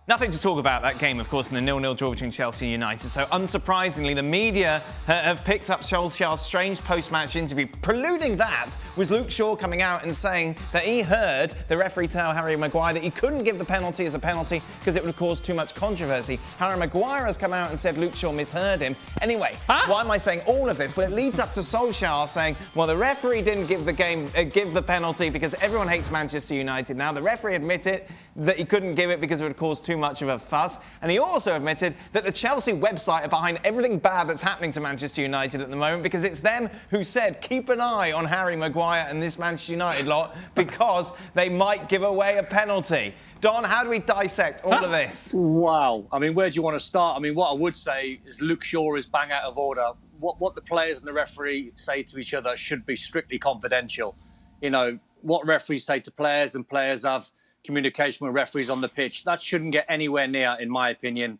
Nothing to talk about that game, of course, in the 0-0 draw between Chelsea and United. So, unsurprisingly, the media have picked up Solskjaer's strange post-match interview. Preluding that was Luke Shaw coming out and saying that he heard the referee tell Harry Maguire that he couldn't give the penalty as a penalty because it would have caused too much controversy. Harry Maguire has come out and said Luke Shaw misheard him. Anyway, why am I saying all of this? Well, it leads up to Solskjaer saying, well, the referee didn't give the penalty because everyone hates Manchester United now. The referee admitted that he couldn't give it because it would have caused too much of a fuss. And he also admitted that the Chelsea website are behind everything bad that's happening to Manchester United at the moment because it's them who said, keep an eye on Harry Maguire and this Manchester United lot because they might give away a penalty. Don, how do we dissect all of this? Wow. I mean, where do you want to start? I mean, what I would say is Luke Shaw is bang out of order. What the players and the referee say to each other should be strictly confidential. You know, what referees say to players and players have communication with referees on the pitch, that shouldn't get anywhere near, in my opinion,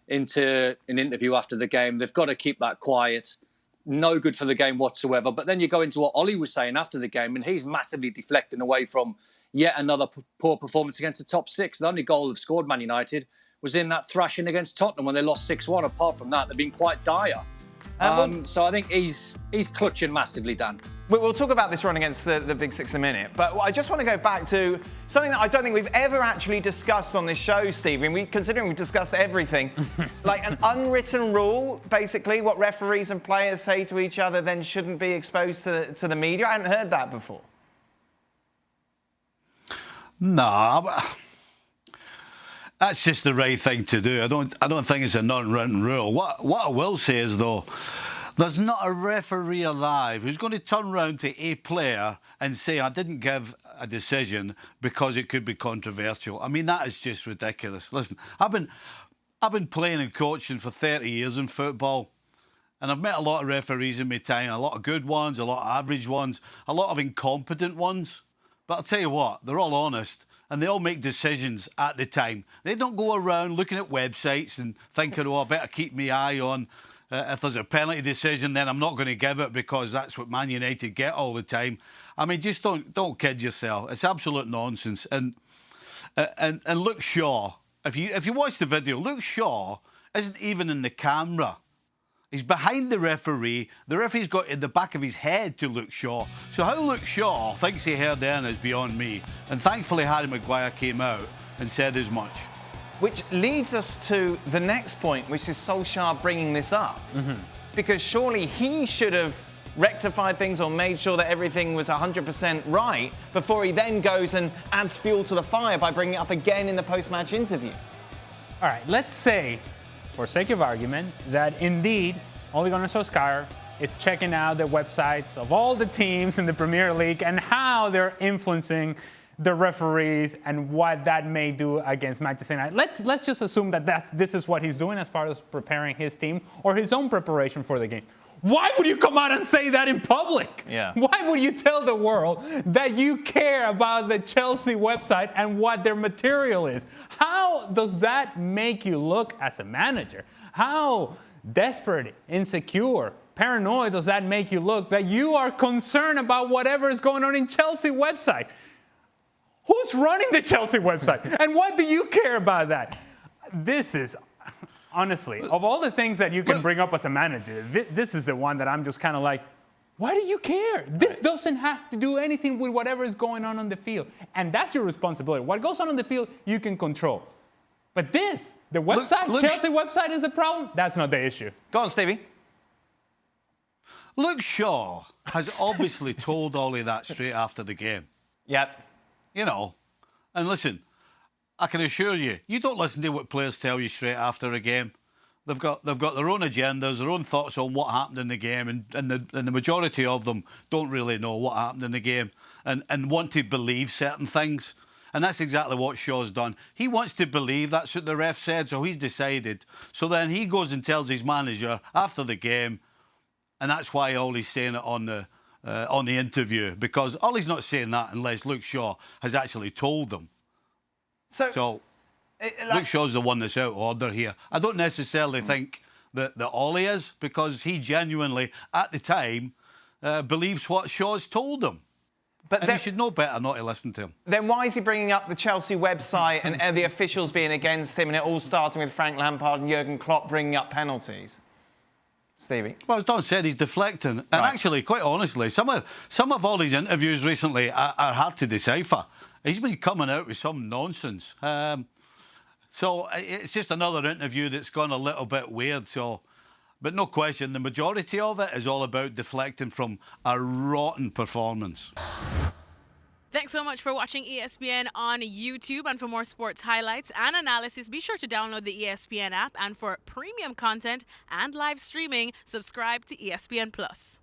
into an interview after the game. They've got to keep that quiet. No good for the game whatsoever. But then you go into what Ole was saying after the game, and he's massively deflecting away from yet another poor performance against the top six. The only goal they've scored, Man United, was in that thrashing against Tottenham when they lost 6-1. Apart from that, they've been quite dire. So I think he's clutching massively, Dan. We'll talk about this run against the Big Six in a minute, but I just want to go back to something that I don't think we've ever actually discussed on this show, Stephen. Considering we've discussed everything, like an unwritten rule, basically, what referees and players say to each other then shouldn't be exposed to the media. I hadn't heard that before. No, that's just the right thing to do. I don't think it's an unwritten rule. What I will say is, though, there's not a referee alive who's going to turn around to a player and say, I didn't give a decision because it could be controversial. I mean, that is just ridiculous. Listen, I've been playing and coaching for 30 years in football, and I've met a lot of referees in my time, a lot of good ones, a lot of average ones, a lot of incompetent ones. But I'll tell you what, they're all honest, and they all make decisions at the time. They don't go around looking at websites and thinking, oh, I better keep my eye on if there's a penalty decision, then I'm not going to give it because that's what Man United get all the time. I mean, just don't kid yourself. It's absolute nonsense. And Luke Shaw, if you watch the video, Luke Shaw isn't even in the camera. He's behind the referee. The referee's got in the back of his head to Luke Shaw. So how Luke Shaw thinks he heard then is beyond me. And thankfully Harry Maguire came out and said as much. Which leads us to the next point, which is Solskjaer bringing this up. Because surely he should have rectified things or made sure that everything was 100% right before he then goes and adds fuel to the fire by bringing it up again in the post-match interview. All right, let's say, for sake of argument, that indeed Ole Gunnar Solskjaer is checking out the websites of all the teams in the Premier League and how they're influencing the referees and what that may do against Manchester United. Let's just assume that this is what he's doing as part of preparing his team or his own preparation for the game. Why would you come out and say that in public? Yeah. Why would you tell the world that you care about the Chelsea website and what their material is? How does that make you look as a manager? How desperate, insecure, paranoid does that make you look that you are concerned about whatever is going on in Chelsea website? Who's running the Chelsea website? And what do you care about that? This is, honestly, of all the things that you can bring up as a manager, this is the one that I'm just kind of like, why do you care? This doesn't have to do anything with whatever is going on the field. And that's your responsibility. What goes on the field, you can control. But the website, Chelsea website is the problem. That's not the issue. Go on, Stevie. Luke Shaw has obviously told Ole that straight after the game. Yep. You know, and listen, I can assure you, you don't listen to what players tell you straight after a game. They've got their own agendas, their own thoughts on what happened in the game, and the majority of them don't really know what happened in the game and want to believe certain things. And that's exactly what Shaw's done. He wants to believe that's what the ref said, so he's decided. So then he goes and tells his manager after the game, and that's why Ole's saying it on the interview, because Ole's not saying that unless Luke Shaw has actually told them. So Luke Shaw's the one that's out of order here. I don't necessarily think that Ole is, because he genuinely, at the time, believes what Shaw's told him. And he should know better not to listen to him. Then why is he bringing up the Chelsea website and the officials being against him, and it all starting with Frank Lampard and Jurgen Klopp bringing up penalties? Stevie? Well, as Don said, he's deflecting. And actually, quite honestly, some of all his interviews recently are hard to decipher. He's been coming out with some nonsense. So it's just another interview that's gone a little bit weird. But no question, the majority of it is all about deflecting from a rotten performance. Thanks so much for watching ESPN on YouTube. And for more sports highlights and analysis, be sure to download the ESPN app. And for premium content and live streaming, subscribe to ESPN Plus.